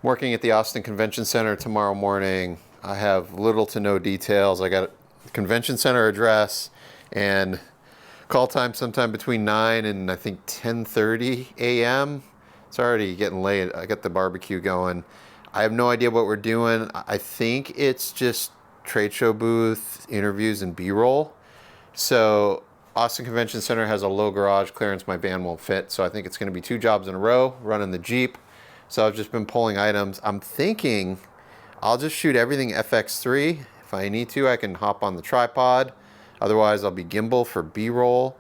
Working at the Austin Convention Center tomorrow morning. I have little to no details. I got a convention center address and call time sometime between 9 and I think 10:30 a.m. It's already getting late. I got the barbecue going. I have no idea what we're doing. I think it's just trade show booth interviews and B-roll. So Austin Convention Center has a low garage clearance. My van won't fit. So I think it's going to be 2 jobs in a row running the Jeep. So I've just been pulling items. I'm thinking I'll just shoot everything FX3. If I need to, I can hop on the tripod. Otherwise, I'll be gimbal for B-roll.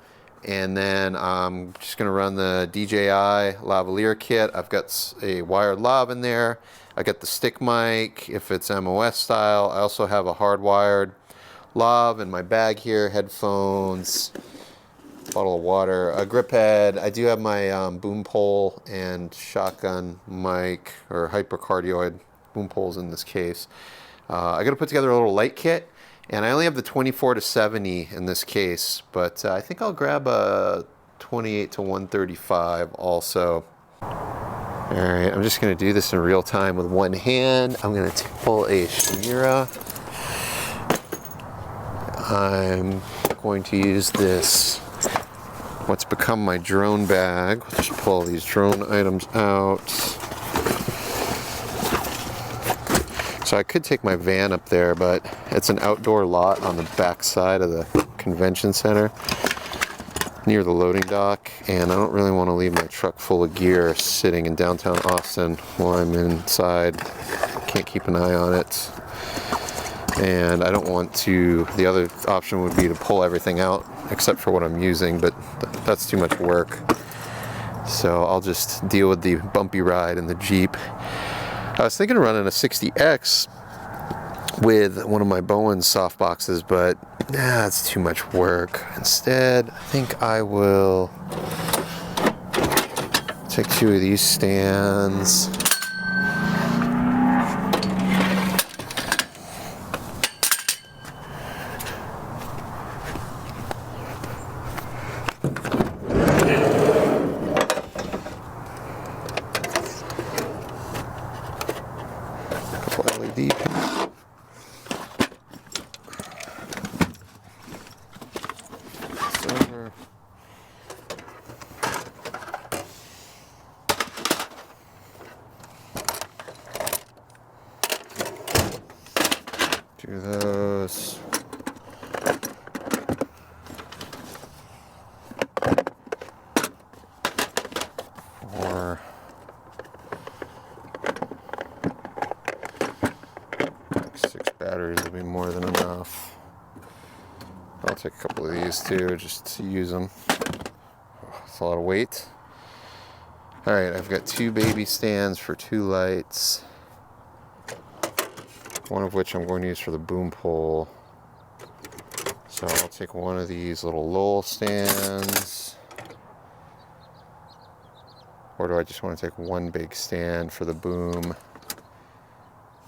And then I'm just gonna run the DJI lavalier kit. I've got a wired lav in there. I got the stick mic if it's MOS style. I also have a hardwired lav in my bag here, headphones, bottle of water, a grip head. I do have my boom pole and shotgun mic or hypercardioid boom poles in this case. I got to put together a little light kit, and I only have the 24 to 70 in this case, but I think I'll grab a 28 to 135 also. All right, I'm just going to do this in real time with one hand. I'm going to pull a Shimura. I'm going to use this, what's become my drone bag. We'll just pull these drone items out. So I could take my van up there, but it's an outdoor lot on the back side of the convention center near the loading dock, and I don't really want to leave my truck full of gear sitting in downtown Austin while I'm inside. Can't keep an eye on it. And I don't want to, the other option would be to pull everything out except for what I'm using, but that's too much work. So I'll just deal with the bumpy ride in the Jeep. I was thinking of running a 60X with one of my Bowen softboxes, but it's too much work. Instead, I think I will take 2 of these stands. LED. Silver. Do those. Or 6 batteries will be more than enough. I'll take a couple of these too, just to use them. Oh, it's a lot of weight. Alright, I've got 2 baby stands for 2 lights. One of which I'm going to use for the boom pole. So I'll take one of these little Lowell stands. Or do I just want to take one big stand for the boom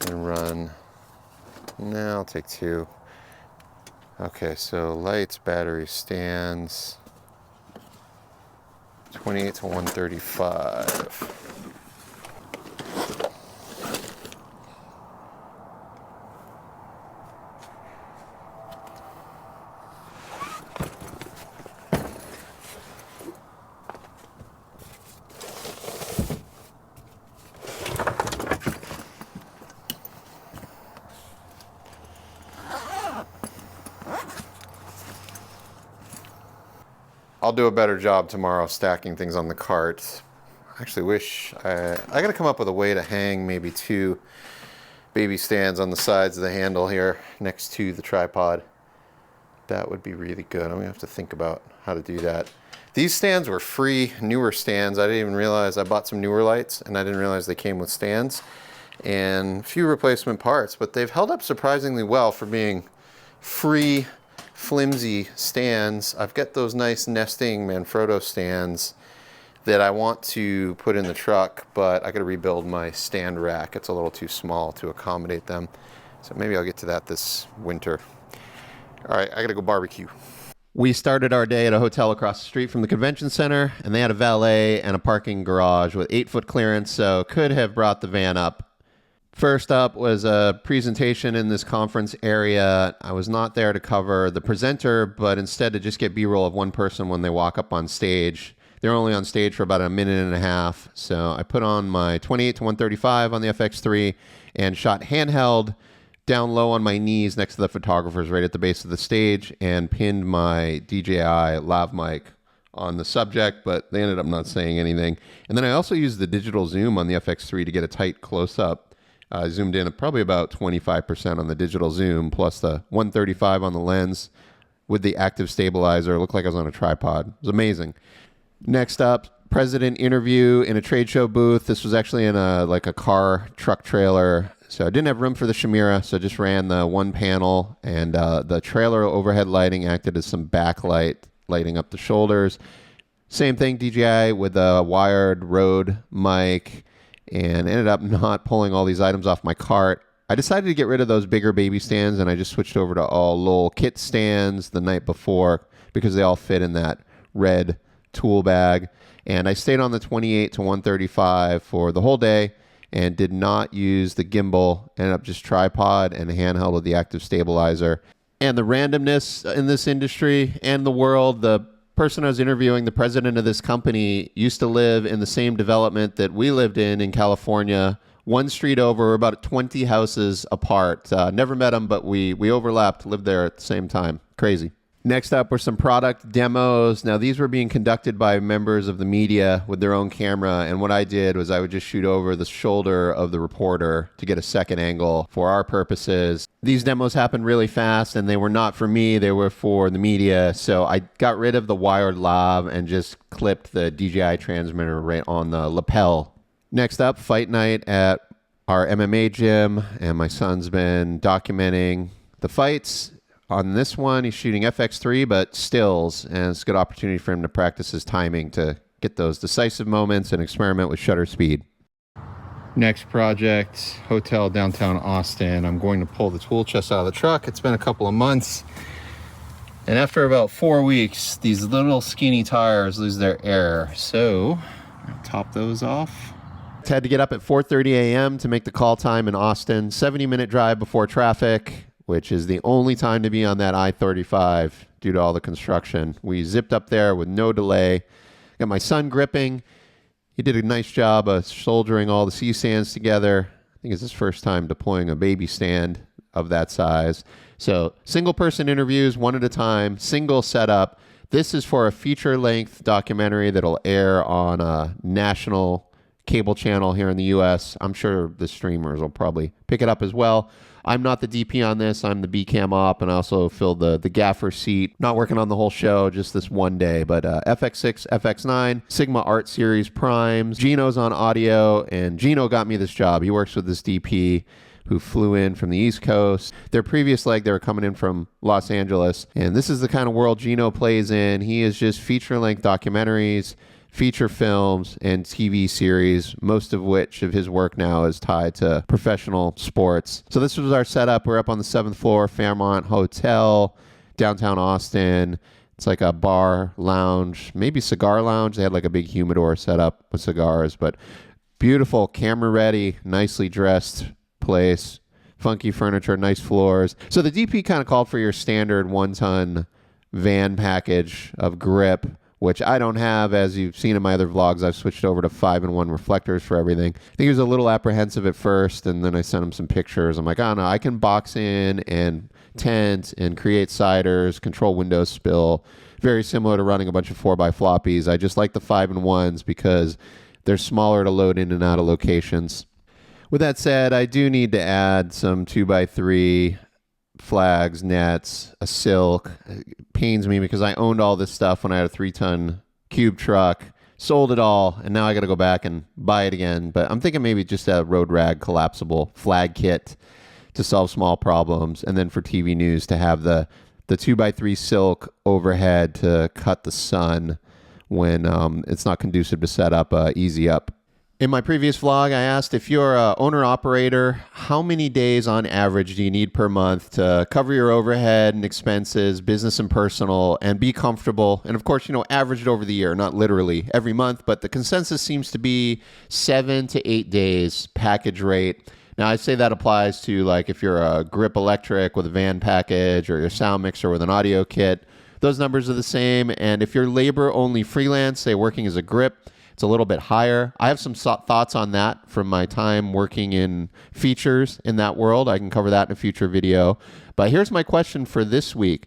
and run? No, I'll take 2. Okay, so lights, battery, stands, 28 to 135. I'll do a better job tomorrow stacking things on the cart. I actually wish I gotta come up with a way to hang maybe 2 baby stands on the sides of the handle here next to the tripod. That would be really good. I'm gonna have to think about how to do that. These stands were free, newer stands. I didn't even realize I bought some newer lights and I didn't realize they came with stands and a few replacement parts, but they've held up surprisingly well for being free, flimsy stands. I've got those nice nesting Manfrotto stands that I want to put in the truck, but I gotta rebuild my stand rack. It's a little too small to accommodate them. So maybe I'll get to that this winter. All right, I gotta go barbecue. We started our day at a hotel across the street from the convention center, and they had a valet and a parking garage with 8-foot clearance, so could have brought the van up. First up was a presentation in this conference area. I was not there to cover the presenter, but instead to just get B-roll of one person when they walk up on stage. They're only on stage for about a minute and a half, so I put on my 28 to 135 on the FX3 and shot handheld down low on my knees next to the photographers right at the base of the stage and pinned my DJI lav mic on the subject, but they ended up not saying anything. And then I also used the digital zoom on the FX3 to get a tight close-up. I zoomed in at probably about 25% on the digital zoom, plus the 135 on the lens with the active stabilizer. It looked like I was on a tripod. It was amazing. Next up, president interview in a trade show booth. This was actually in a car truck trailer. So I didn't have room for the Shimira, so I just ran the one panel, and the trailer overhead lighting acted as some backlight, lighting up the shoulders. Same thing, DJI with a wired Rode mic, and ended up not pulling all these items off my cart. I decided to get rid of those bigger baby stands, and I just switched over to all little kit stands the night before because they all fit in that red tool bag. And I stayed on the 28 to 135 for the whole day and did not use the gimbal. Ended up just tripod and handheld with the active stabilizer. And the randomness in this industry and the world, the person I was interviewing, the president of this company, used to live in the same development that we lived in California, one street over, about 20 houses apart. Never met him, but we overlapped, lived there at the same time. Crazy. Next up were some product demos. Now, these were being conducted by members of the media with their own camera, and what I did was I would just shoot over the shoulder of the reporter to get a second angle for our purposes. These demos happened really fast, and they were not for me. They were for the media, so I got rid of the wired lav and just clipped the DJI transmitter right on the lapel. Next up, fight night at our MMA gym, and my son's been documenting the fights. On this one, he's shooting FX3, but stills, and it's a good opportunity for him to practice his timing to get those decisive moments and experiment with shutter speed. Next project, hotel downtown Austin. I'm going to pull the tool chest out of the truck. It's been a couple of months, and after about 4 weeks, these little skinny tires lose their air, so I'll top those off. Had to get up at 4:30 a.m. to make the call time in Austin. 70-minute drive before traffic, which is the only time to be on that I-35 due to all the construction. We zipped up there with no delay. Got my son gripping. He did a nice job of soldering all the C-stands together. I think it's his first time deploying a baby stand of that size. So single-person interviews, one at a time, single setup. This is for a feature-length documentary that'll air on a national cable channel here in the U.S. I'm sure the streamers will probably pick it up as well. I'm not the DP on this. I'm the B-cam op, and I also filled the gaffer seat. Not working on the whole show, just this one day. But FX6, FX9, Sigma Art Series Primes. Gino's on audio, and Gino got me this job. He works with this DP who flew in from the East Coast. Their previous leg, they were coming in from Los Angeles. And this is the kind of world Gino plays in. He is just feature-length documentaries, feature films, and TV series, most of which of his work now is tied to professional sports. So this was our setup. We're up on the 7th floor, Fairmont Hotel, downtown Austin. It's like a bar, lounge, maybe cigar lounge. They had like a big humidor set up with cigars, but beautiful, camera ready, nicely dressed place, funky furniture, nice floors. So the DP kind of called for your standard 1-ton van package of grip, which I don't have. As you've seen in my other vlogs, I've switched over to 5-in-1 reflectors for everything. I think he was a little apprehensive at first, and then I sent him some pictures. I'm like, oh no, I can box in and tent and create siders, control window spill. Very similar to running a bunch of 4x floppies. I just like the 5-in-1s because they're smaller to load in and out of locations. With that said, I do need to add some 2x3 flags, nets, a silk. It pains me because I owned all this stuff when I had a 3-ton cube truck, sold it all, and now I got to go back and buy it again. But I'm thinking maybe just a road rag collapsible flag kit to solve small problems, and then for TV news to have the 2x3 silk overhead to cut the sun when it's not conducive to set up easy up. In my previous vlog, I asked if you're a owner-operator, how many days on average do you need per month to cover your overhead and expenses, business and personal, and be comfortable? And of course, average it over the year, not literally every month, but the consensus seems to be 7 to 8 days package rate. Now, I'd say that applies to like if you're a grip electric with a van package or your sound mixer with an audio kit. Those numbers are the same. And if you're labor-only freelance, say working as a grip, it's a little bit higher. I have some thoughts on that from my time working in features in that world. I can cover that in a future video. But here's my question for this week.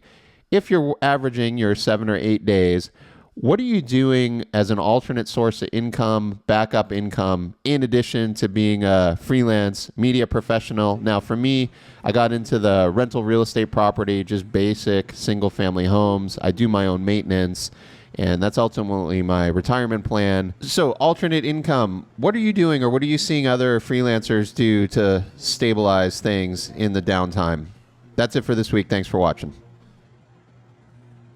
If you're averaging your 7 or 8 days, what are you doing as an alternate source of income, backup income, in addition to being a freelance media professional? Now, for me, I got into the rental real estate property, just basic single-family homes. I do my own maintenance. And that's ultimately my retirement plan. So alternate income, what are you doing or what are you seeing other freelancers do to stabilize things in the downtime? That's it for this week. Thanks for watching.